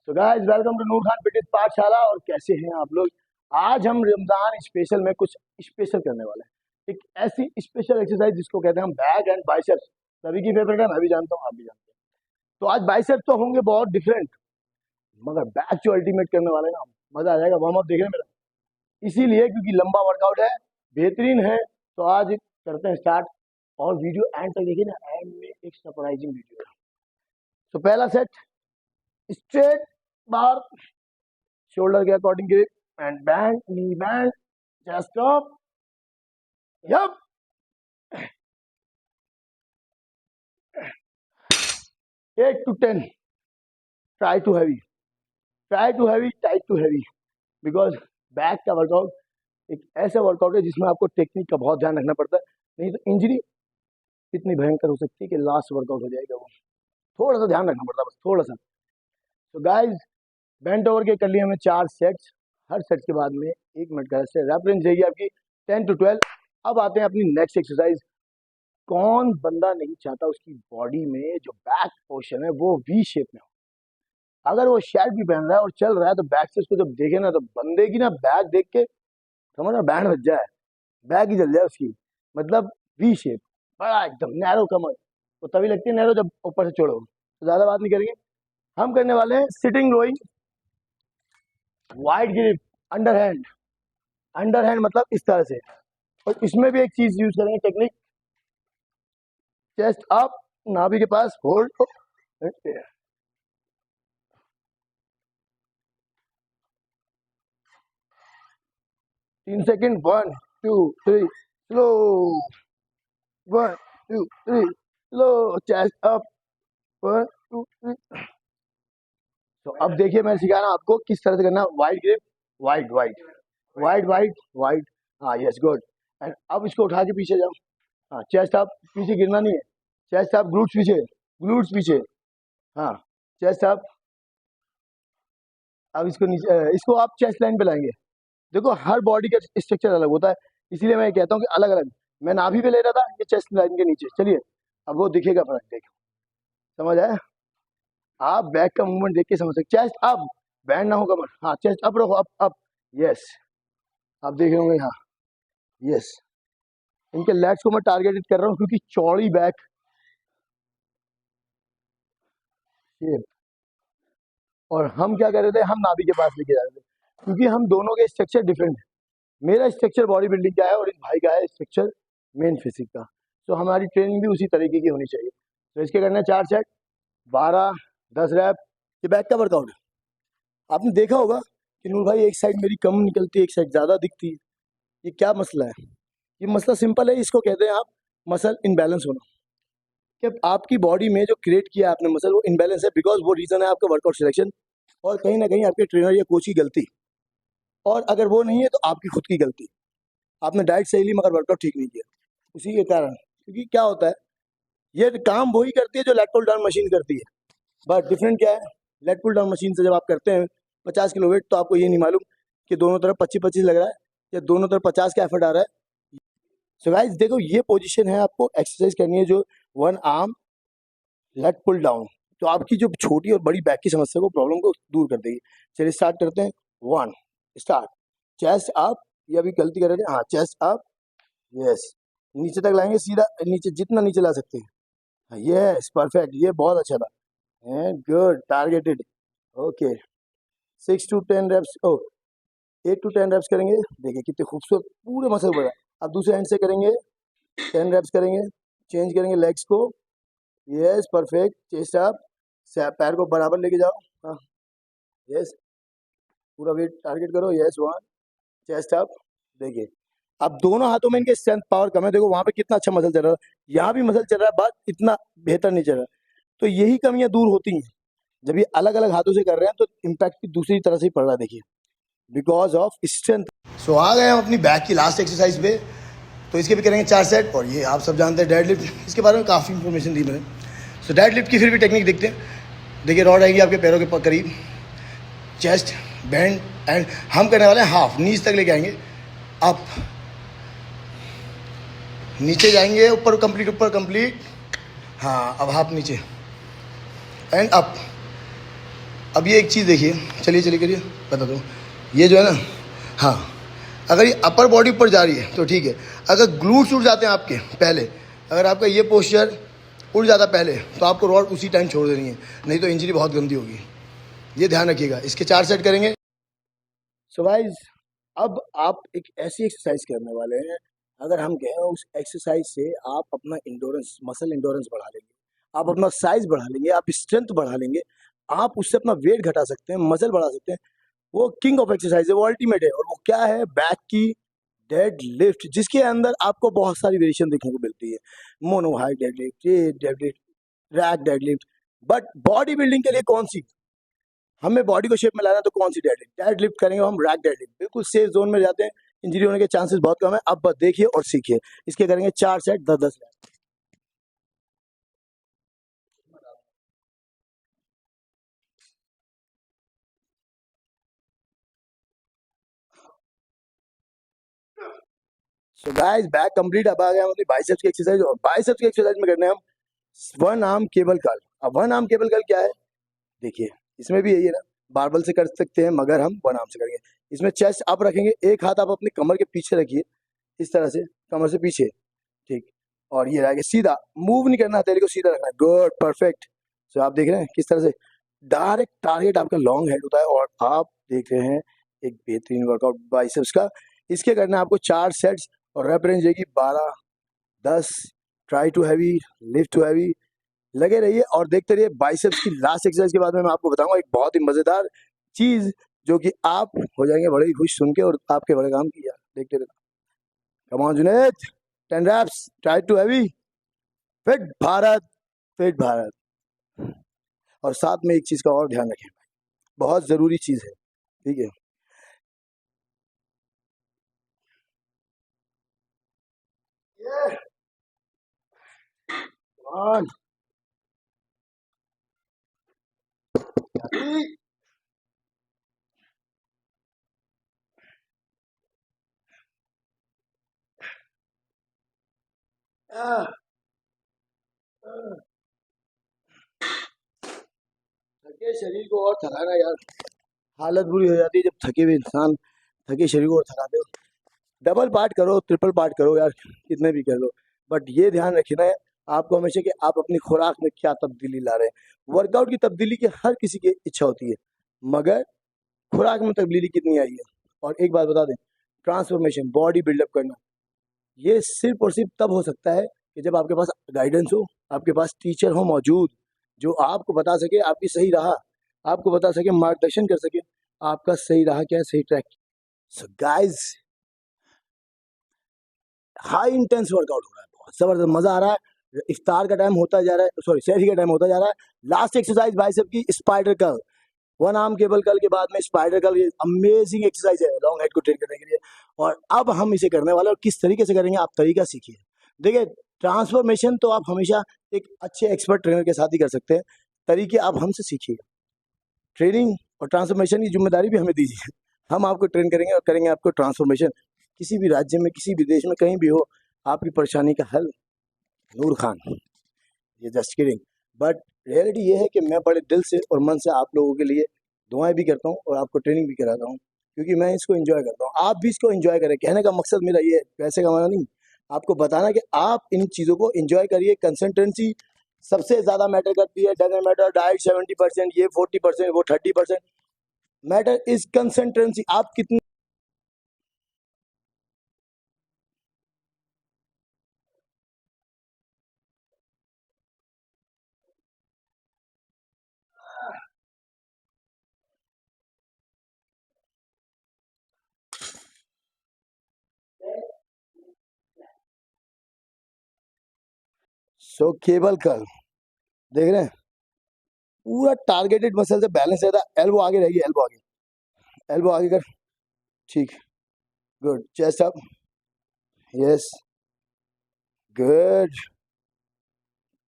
तो guys welcome to Noor Khan fitness Pathshala. और कैसे हैं आप लोग। आज हम रमजान स्पेशल में कुछ स्पेशल करने वाले हैं। एक ऐसी स्पेशल एक्सरसाइज जिसको कहते हैं हम बैक एंड बाइसेप्स। सभी की फेवरेट है, मैं भी जानता हूँ, आप भी जानते हैं। तो आज बाइसेप्स तो होंगे बहुत डिफरेंट, मगर बैक जो अल्टीमेट करने वाले हैं ना, मजा आ जाएगा। वार्म अप देखें मेरा, इसीलिए क्योंकि लंबा वर्कआउट है, बेहतरीन है। तो आज करते हैं स्टार्ट। और वीडियो एंड तक देखिए ना, एंड में एक सरप्राइजिंग वीडियो है। तो पहला सेट, स्ट्रेट बार, शोल्डर के according grip and bend, knee bend, chest up. Yup, 8 to 10, try to heavy, tight to heavy. Because back का वर्कआउट एक ऐसा वर्कआउट है जिसमें आपको टेक्निक का बहुत ध्यान रखना पड़ता है, नहीं तो इंजरी इतनी भयंकर हो सकती है कि लास्ट वर्कआउट हो जाएगा वो। थोड़ा सा ध्यान रखना पड़ता है, बस थोड़ा सा। तो गाइज बेंट ओवर के कर लिए हमें 4 सेट्स। हर सेट के बाद में 1 मिनट का रेस्ट है। रैप रेंज रहेगी आपकी 10 to 12। अब आते हैं अपनी नेक्स्ट एक्सरसाइज। कौन बंदा नहीं चाहता उसकी बॉडी में जो बैक पोर्शन है वो वी शेप में हो। अगर वो शर्ट भी पहन रहा है और चल रहा है तो बैक से उसको जब देखे ना, तो बंदे की ना बैक देख के समझ ना बैंड बज जाए, बैक ही जल जाए उसकी। मतलब वी शेप, बड़ा एकदम नैरो कमर। तो तभी लगती है नैरो जब ऊपर से छोड़ो। तो ज्यादा बात नहीं करेंगे, हम करने वाले हैं sitting rowing, wide grip, underhand मतलब इस तरह से। और इसमें भी एक चीज यूज करेंगे, टेक्निक, चेस्ट अप, नाभि के पास hold. 3 second, 1 2 3, slow, 1 2 3, slow, chest up, 1 2 3। तो अब देखिए मैं सिखा रहा हूँ आपको किस तरह से करना। Wide grip, wide wide wide wide wide, हाँ यस गुड। एंड अब इसको उठा के पीछे जाओ। हाँ, चेस्ट अप, पीछे गिरना नहीं है। चेस्ट अप, ग्लूट्स पीछे, ग्लूट्स पीछे। हाँ, चेस्ट अप। अब इसको नीचे, इसको आप चेस्ट लाइन पे लाएंगे। देखो हर बॉडी का स्ट्रक्चर अलग होता है, इसीलिए मैं कहता हूँ कि अलग अलग। मैं नाभि पे ले रहा था, ये चेस्ट लाइन के नीचे। चलिए अब वो दिखेगा फर्क, देखो समझ आया। आप बैक का मूवमेंट देख के समझ सकते। चेस्ट अप, बैंड ना हो कमर। हाँ, चेस्ट अप रखो, अप। यस, आप देख रहे होंगे। हाँ यस, इनके लेग्स को मैं टारगेटेड कर रहा हूँ क्योंकि चौड़ी बैक शेप। और हम क्या कर रहे थे, हम नाभि के पास लेके जा रहे थे क्योंकि हम दोनों के स्ट्रक्चर डिफरेंट है। मेरा स्ट्रक्चर बॉडी बिल्डिंग का है और इस भाई का है स्ट्रक्चर मेन फिजिक का। तो हमारी ट्रेनिंग भी उसी तरीके की होनी चाहिए। तो इसके करना है 4 सेट, 12 10 रैप। ये बैक का वर्कआउट है। आपने देखा होगा कि नूर भाई एक साइड मेरी कम निकलती है, एक साइड ज़्यादा दिखती है। ये क्या मसला है? ये मसला सिंपल है, इसको कहते हैं आप मसल इनबैलेंस होना। कि आपकी बॉडी में जो क्रिएट किया आपने मसल, वो इनबैलेंस है। बिकॉज वो रीज़न है आपका वर्कआउट सिलेक्शन और कहीं ना कहीं आपके ट्रेनर या कोच की गलती। और अगर वो नहीं है तो आपकी खुद की गलती। आपने डाइट सही ली मगर वर्कआउट ठीक नहीं किया, उसी के कारण। क्योंकि क्या होता है, ये काम वही करती है जो लेट पुल डाउन मशीन करती है। बट डिफरेंट क्या है, लेट पुल डाउन मशीन से जब आप करते हैं 50 किलो वेट, तो आपको ये नहीं मालूम कि दोनों तरफ 25-25 लग रहा है या दोनों तरफ 50 का एफर्ट आ रहा है। सो गाइस देखो, ये पोजीशन है, आपको एक्सरसाइज करनी है जो 1 आर्म लेट पुल डाउन। तो आपकी जो छोटी और बड़ी बैक की समस्या को, प्रॉब्लम को दूर कर देगी। चलिए स्टार्ट करते हैं। 1 स्टार्ट, चेस्ट अप। ये अभी गलती कर रहे थे। हाँ, चेस्ट अप, यस, नीचे तक लाएंगे, सीधा नीचे, जितना नीचे ला सकते हैं। यस परफेक्ट, ये बहुत अच्छा था, good, targeted. Okay, 6 to 10 reps, 8 to 10 reps करेंगे। देखिए कितने खूबसूरत पूरे मसल बढ़ा। अब दूसरे एंड से करेंगे, 10 रेप्स करेंगे। चेंज करेंगे लेग्स को, यस परफेक्ट। चेस्ट अप, पैर को बराबर लेके जाओ। हाँ यस, पूरा वेट टारगेट करो। Yes 1, chest up. देखिए अब दोनों हाथों में इनके स्ट्रेंथ पावर कम है। देखो वहाँ पे कितना अच्छा मसल चल रहा है, यहाँ भी मसल चल रहा है, बट इतना बेहतर नहीं चल रहा है। तो यही कमियां दूर होती हैं जब ये अलग अलग हाथों से कर रहे हैं, तो इम्पैक्ट भी दूसरी तरह से ही पड़ रहा है। देखिए बिकॉज ऑफ स्ट्रेंथ। सो आ गए हम अपनी बैक की लास्ट एक्सरसाइज पे। तो इसके भी करेंगे 4 सेट। और ये आप सब जानते हैं डेड लिफ्ट, इसके बारे में काफ़ी इंफॉर्मेशन दी मैंने। सो डेड लिफ्ट की फिर भी टेक्निक देखते हैं। देखिए रॉड आएगी आपके पैरों के करीब, चेस्ट बैंड, एंड हम करने वाले हैं हाफ, नीज तक लेके आएंगे, अप, नीचे जाएंगे, ऊपर कंप्लीट, ऊपर कंप्लीट। हाँ अब हाफ नीचे एंड अप। अब ये एक चीज़ देखिए, चलिए चलिए करिए, बता दो। ये जो है ना, हाँ, अगर ये अपर बॉडी ऊपर जा रही है तो ठीक है। अगर ग्लूट्स उड़ जाते हैं आपके पहले, अगर आपका ये पोस्चर उड़ जाता पहले, तो आपको रॉड उसी टाइम छोड़ देनी है, नहीं तो इंजरी बहुत गंदी होगी। ये ध्यान रखिएगा। इसके 4 सेट करेंगे। सो गाइस, अब आप एक ऐसी एक्सरसाइज करने वाले हैं, अगर हम कहें उस एक्सरसाइज से आप अपना इंडोरेंस, मसल इंडोरेंस बढ़ा लेंगे, आप अपना साइज बढ़ा लेंगे, आप स्ट्रेंथ बढ़ा लेंगे, आप उससे अपना वेट घटा सकते हैं, मसल बढ़ा सकते हैं। वो किंग ऑफ एक्सरसाइज है, वो अल्टीमेट है। और वो क्या है? बैक की डेड लिफ्ट, जिसके अंदर आपको बहुत सारी वेरिएशन देखने को मिलती है। मोनो हाई डेड लिफ्ट, ये dead lift, rack dead lift. But body building के लिए कौन सी, हमें बॉडी को शेप में लाना, तो कौन सी डेड लिफ्ट? डेड लिफ्ट करेंगे हम, रैक डेड लिफ्ट। बिल्कुल सेफ जोन में जाते हैं, इंजरी होने के चांसेस बहुत कम है। अब बस देखिए और सीखिए। इसके करेंगे 4 set 10-10 rep. So guys, back complete. अब आ गया मतलब बाइसेप्स की एक्सरसाइज। और बाइसेप्स की एक्सरसाइज में करने हैं हम वन आर्म केबल कर्ल। अब वन आर्म केबल कर्ल क्या है? देखिए, इसमें भी यही है ना, बारबल से कर सकते हैं, मगर हम वन आर्म से करेंगे। इसमें चेस्ट अप रखेंगे, एक हाथ आप अपनी कमर के पीछे रखिए, इस तरह से, कमर से पीछे, ठीक। और ये रहेगा सीधा, मूव नहीं करना, तेरे को सीधा रखना है। Good, perfect. सो आप देख रहे हैं किस तरह से डायरेक्ट टारगेट आपका लॉन्ग हेड होता है। और आप देख रहे हैं एक बेहतरीन वर्कआउट बाइसेप्स का। इसके करना है आपको 4 सेट्स, और रेप रेंज रहेगी 12, 10। Try to heavy, lift to heavy. लगे रहिए और देखते रहिए। बाइसेप्स की लास्ट एक्सरसाइज के बाद में मैं आपको बताऊंगा एक बहुत ही मजेदार चीज, जो कि आप हो जाएंगे बड़े ही खुश सुन के, और आपके बड़े काम किया। देखते रहिए। Come on Junaid, 10 reps, try to heavy, fit Bharat, fit Bharat. और साथ में एक चीज का और ध्यान रखें, बहुत जरूरी चीज है, ठीक है? ये on, ready, ah, ah। थके शरीर को और थकाना यार, हालत बुरी हो जाती है जब थके हुए इंसान थके शरीर को और थकाते हो। डबल पार्ट करो, ट्रिपल पार्ट करो यार, कितने भी कर लो। बट ये ध्यान रखना है आपको हमेशा कि आप अपनी खुराक में क्या तब्दीली ला रहे हैं। वर्कआउट की तब्दीली की हर किसी की इच्छा होती है, मगर खुराक में तब्दीली कितनी आई है? और एक बात बता दें, ट्रांसफॉर्मेशन, बॉडी बिल्डअप करना, ये सिर्फ और सिर्फ तब हो सकता है कि जब आपके पास गाइडेंस हो, आपके पास टीचर हो मौजूद, जो आपको बता सके आपकी सही राह, आपको बता सके, मार्गदर्शन कर सके, आपका सही राह क्या है, सही track. So guys, high intense workout हो रहा है, बहुत जबरदस्त, मजा आ रहा है। इफ्तार का टाइम होता जा रहा है, सॉरी सहरी का टाइम होता जा रहा है। लास्ट एक्सरसाइज बाइसेप की spider curl, one arm cable curl के बाद में स्पाइडर कर्ल। ये अमेजिंग एक्सरसाइज है लॉन्ग हेड को ट्रेन करने के लिए। और अब हम इसे करने वाले, और किस तरीके से करेंगे आप तरीका सीखिए। देखिए, ट्रांसफॉर्मेशन तो आप हमेशा एक अच्छे एक्सपर्ट ट्रेनर के साथ ही कर सकते हैं, तरीके आप हमसे सीखिएगा। ट्रेनिंग और ट्रांसफॉर्मेशन की जिम्मेदारी भी हमें दीजिए, हम आपको ट्रेन करेंगे और करेंगे आपको ट्रांसफॉर्मेशन। किसी भी राज्य में, किसी भी देश में, कहीं भी हो, आपकी परेशानी का हल नूर खान। ये जस्ट किडिंग। बट रियलिटी ये है कि मैं बड़े दिल से और मन से आप लोगों के लिए दुआएं भी करता हूँ और आपको ट्रेनिंग भी कराता हूँ, क्योंकि मैं इसको एंजॉय करता हूँ। आप भी इसको एंजॉय करें। कहने का मकसद मेरा ये है, पैसे कमाना नहीं, आपको बताना कि आप इन चीज़ों को एंजॉय करिए। कंसिस्टेंसी सबसे ज़्यादा मैटर करती है। डजंट मैटर डाइट 70%, ये 40%, वो 30%। Matter is consistency. आप कितनी सो केबल कर देख रहे हैं, पूरा टारगेटेड मसल से बैलेंस रहता है। एल्बो आगे रहेगी, एल्बो आगे, एल्बो आगे कर, ठीक, good. Chest up, yes, good,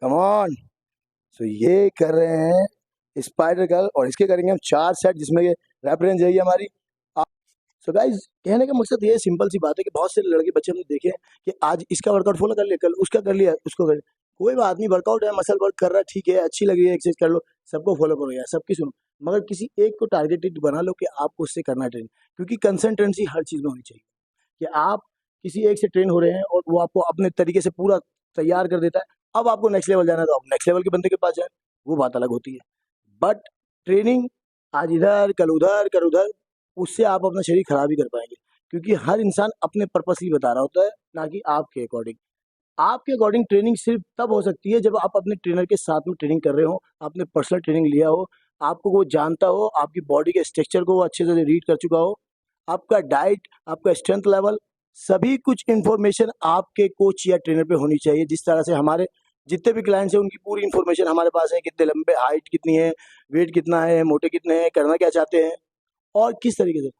come on. So ये कर रहे हैं स्पाइडर कर्ल, और इसके करेंगे हम 4 सेट, जिसमें ये रैप रेंज रहेगी हमारी। सो गाइस, कहने का मकसद ये सिंपल सी बात है कि बहुत से लड़के बच्चे हमने देखे हैं कि आज इसका वर्कआउट फॉलो कर लिया, कल उसका कर लिया, उसको कर लिया। कोई बात नहीं, वर्कआउट है, मसल वर्क कर रहा है, ठीक है, अच्छी लग रही है एक्सरसाइज, कर लो। सबको फॉलो करो यार, सबकी सुनो। मगर किसी एक को टारगेटेड बना लो कि आपको उससे करना है ट्रेनिंग, क्योंकि कंसिस्टेंसी हर चीज़ में होनी चाहिए। कि आप किसी एक से ट्रेन हो रहे हैं और वो आपको अपने तरीके से पूरा तैयार कर देता है, अब आपको नेक्स्ट लेवल जाना है तो आप नेक्स्ट लेवल के बंदे के पास जाएँ, वो बात अलग होती है। बट ट्रेनिंग आज इधर, कल उधर, उससे आप अपना शरीर खराब ही कर पाएँगे, क्योंकि हर इंसान अपने पर्पस ही बता रहा होता है, ना कि आपके अकॉर्डिंग। आपके अकॉर्डिंग ट्रेनिंग सिर्फ तब हो सकती है जब आप अपने ट्रेनर के साथ में ट्रेनिंग कर रहे हो, आपने पर्सनल ट्रेनिंग लिया हो, आपको वो जानता हो, आपकी बॉडी के स्ट्रक्चर को वो अच्छे से रीड कर चुका हो, आपका डाइट, आपका स्ट्रेंथ लेवल, सभी कुछ इन्फॉर्मेशन आपके कोच या ट्रेनर पे होनी चाहिए। जिस तरह से हमारे जितने भी क्लाइंट्स हैं उनकी पूरी इन्फॉर्मेशन हमारे पास है, कितने लंबे, हाइट कितनी है, वेट कितना है, मोटे कितने हैं, करना क्या चाहते हैं और किस तरीके से।